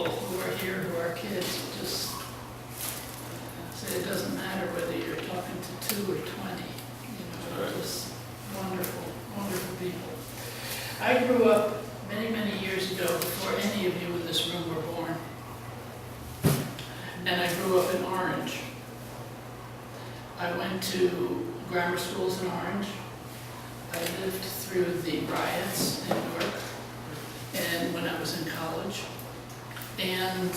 people who are here who are kids just say it doesn't matter whether you're talking to 2 or 20. They're just wonderful, wonderful people. I grew up many, many years ago before any of you in this room were born. And I grew up in Orange. I went to grammar schools in Orange. I lived through the riots in Newark and when I was in college. And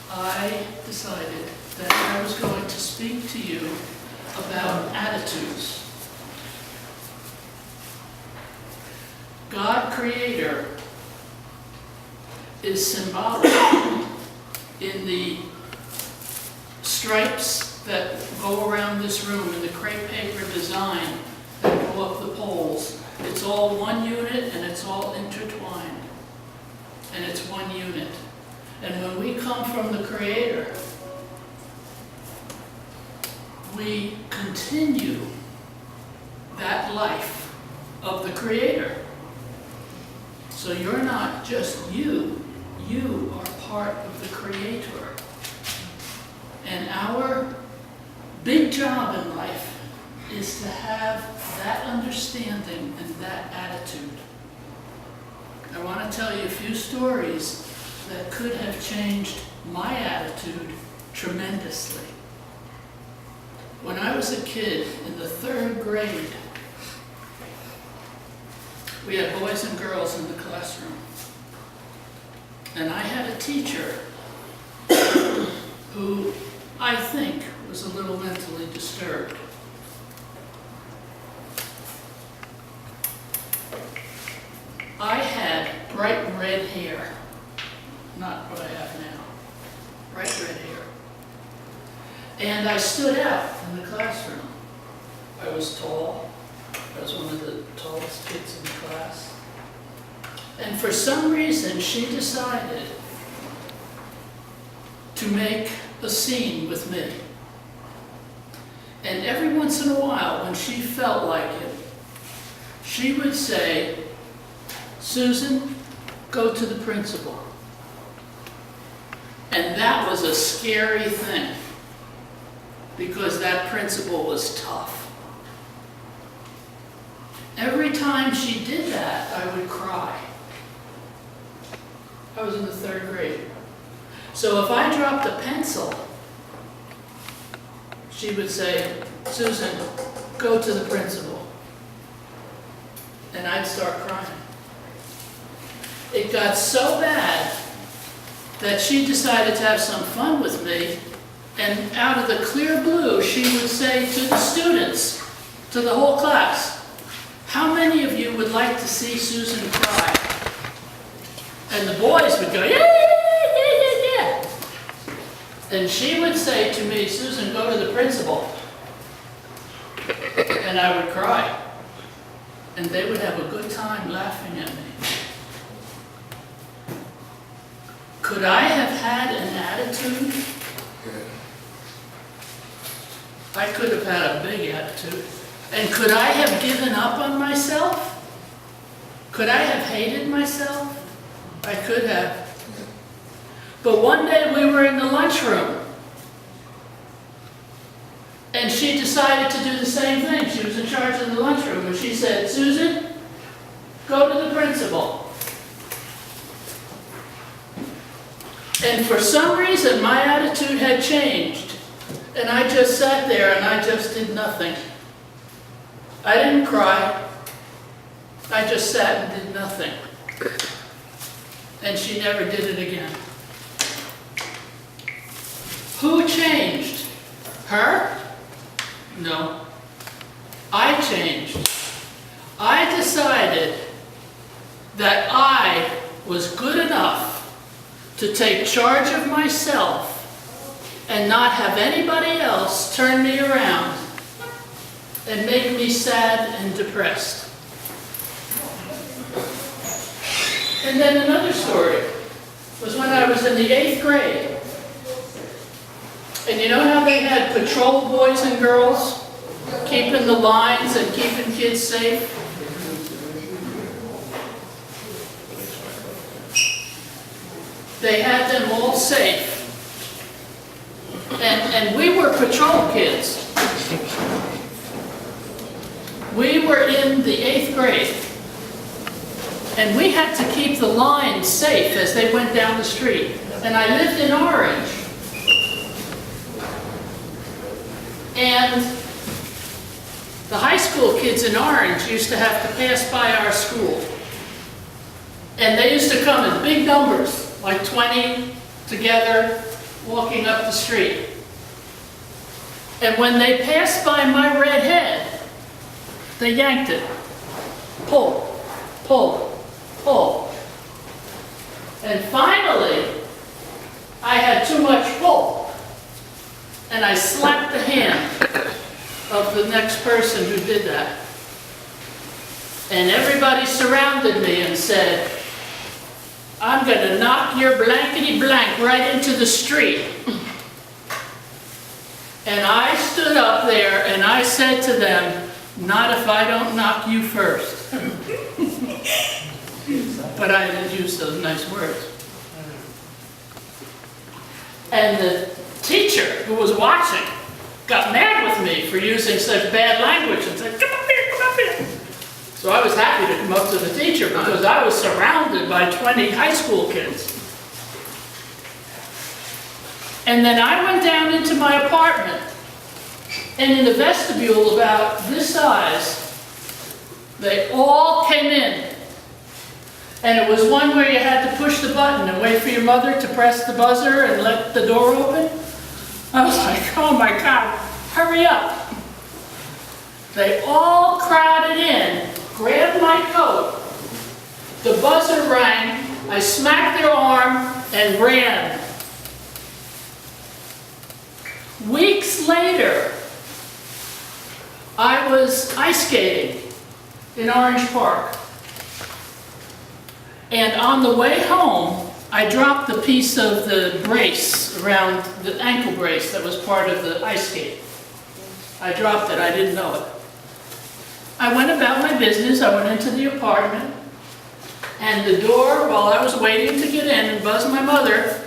I decided that I was going to speak to you about attitudes. God Creator is symbolic in the stripes that go around this room and the crepe paper design that go up the poles. It's all one unit and it's all intertwined. And it's one unit. And when we come from the Creator, we continue that life of the Creator. So you're not just you are part of the Creator. And our big job in life is to have that understanding and that attitude. I want to tell you a few stories that could have changed my attitude tremendously. When I was a kid in the 3rd grade, we had boys and girls in the classroom. And I had a teacher who I think was a little mentally disturbed. I had bright red hair, not what I have now, bright red hair. And I stood out in the classroom. I was tall. I was one of the tallest kids in the class. And for some reason, she decided to make a scene with me. And every once in a while, when she felt like it, she would say, "Susan, go to the principal." And that was a scary thing, because that principal was tough. Every time she did that, I would cry. I was in the 3rd grade. So if I dropped a pencil, she would say, "Susan, go to the principal." And I'd start crying. It got so bad that she decided to have some fun with me, and out of the clear blue, she would say to the students, to the whole class, "How many of you would like to see Susan cry?" And the boys would go, "Yeah, yeah, yeah, yeah, yeah." And she would say to me, "Susan, go to the principal." And I would cry. And they would have a good time laughing at me. Could I have had an attitude? I could have had a big attitude. And could I have given up on myself? Could I have hated myself? I could have. But one day we were in the lunchroom, and she decided to do the same thing. She was in charge of the lunchroom, and she said, "Susan, go to the principal." And for some reason, my attitude had changed, and I just sat there and I just did nothing. I didn't cry. I just sat and did nothing. And she never did it again. Who changed? Her? No. I changed. I decided that I was good enough to take charge of myself and not have anybody else turn me around and make me sad and depressed. And then another story was when I was in the 8th grade. And you know how they had patrol boys and girls keeping the lines and keeping kids safe? they had them all safe. And we were patrol kids. We were in the 8th grade. And we had to keep the lines safe as they went down the street. And I lived in Orange. And the high school kids in Orange used to have to pass by our school. And they used to come in big numbers, like 20 together, walking up the street. And when they passed by my red head, they yanked it. Pull, pull, pull. And finally, I had too much pull. And I slapped the hand of the next person who did that. And everybody surrounded me and said, I'm going to knock your blankety blank right into the street. And I stood up there and I said to them, not if I don't knock you first. But I didn't use those nice words. And the teacher who was watching got mad with me for using such bad language and said, come up here, come up here. So I was happy to come up to the teacher because I was surrounded by 20 high school kids. And then I went down into my apartment, and in the vestibule about this size, they all came in. And it was one where you had to push the button and wait for your mother to press the buzzer and let the door open. I was like, oh my God, hurry up. They all crowded in, grabbed my coat, the buzzer rang, I smacked their arm and ran. Weeks later, I was ice skating in Orange Park. And on the way home, I dropped a piece of the brace around the ankle brace that was part of the ice skate. I dropped it, I didn't know it. I went about my business, I went into the apartment, and the door, while I was waiting to get in and buzz my mother,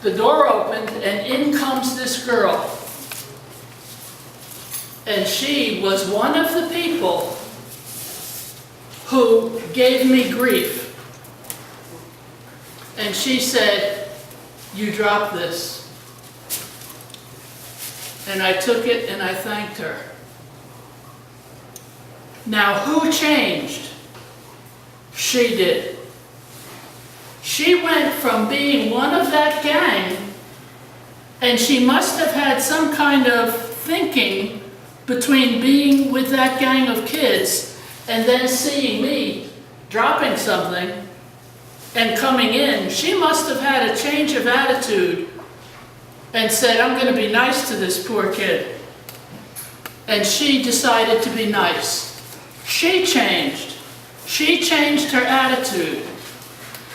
the door opened and in comes this girl. And she was one of the people who gave me grief. And she said, you dropped this. And I took it and I thanked her. Now, who changed? She did. She went from being one of that gang, and she must have had some kind of thinking between being with that gang of kids and then seeing me dropping something and coming in. She must have had a change of attitude and said, I'm going to be nice to this poor kid. And she decided to be nice. She changed. She changed her attitude.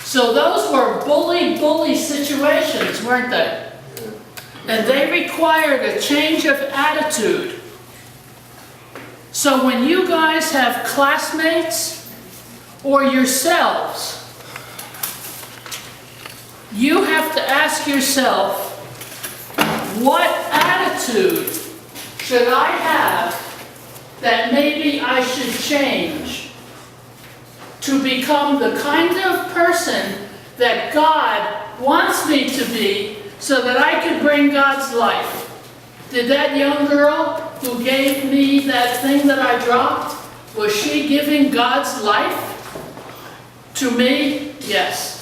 So those were bully situations, weren't they? And they required a change of attitude. So when you guys have classmates or yourselves, you have to ask yourself, what attitude should I have that maybe I should change to become the kind of person that God wants me to be so that I could bring God's life? Did that young girl who gave me that thing that I dropped, was she giving God's life to me? Yes.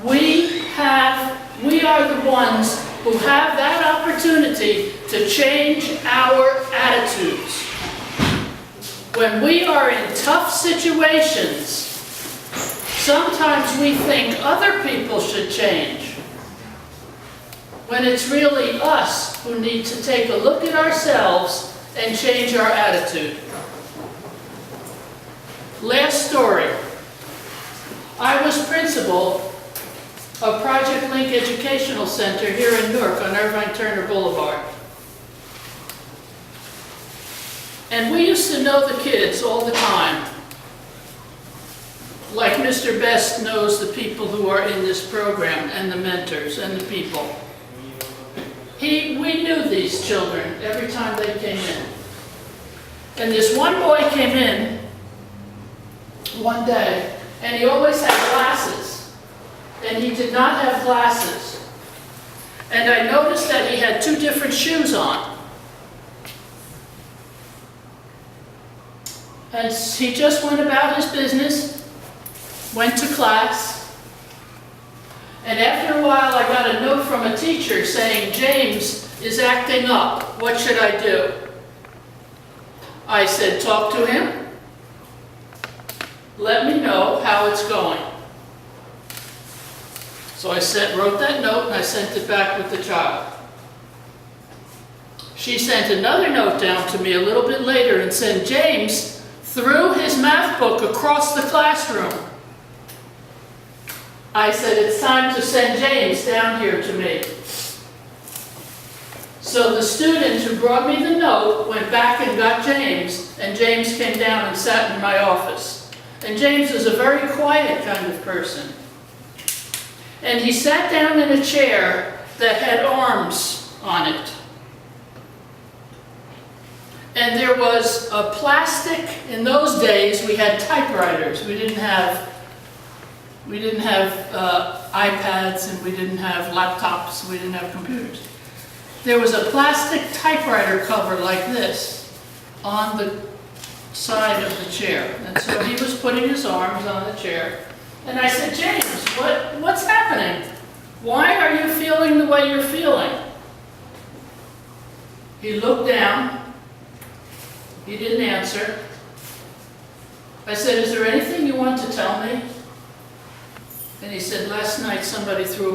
We are the ones who have that opportunity to change our attitudes. When we are in tough situations, sometimes we think other people should change, when it's really us who need to take a look at ourselves and change our attitude. Last story. I was principal of Project Link Educational Center here in Newark on Irvine Turner Boulevard. And we used to know the kids all the time. like Mr. Best knows the people who are in this program and the mentors and the people. We knew these children every time they came in. And this one boy came in one day, and he always had glasses, and he did not have glasses. And I noticed that he had two different shoes on. And he just went about his business, went to class, and after a while I got a note from a teacher saying, "James is acting up. What should I do?" I said, "Talk to him. Let me know how it's going." So I wrote that note and I sent it back with the child. She sent another note down to me a little bit later and said, "James threw his math book across the classroom." I said, "It's time to send James down here to me." So the student who brought me the note went back and got James, and James came down and sat in my office. And James is a very quiet kind of person. And he sat down in a chair that had arms on it. And there was a plastic, in those days we had typewriters. We didn't have iPads, and we didn't have laptops, we didn't have computers. There was a plastic typewriter cover like this on the side of the chair. And so he was putting his arms on the chair. And I said, "James, what's happening? Why are you feeling the way you're feeling?" He looked down. He didn't answer. I said, "Is there anything you want to tell me?" And he said, "Last night somebody threw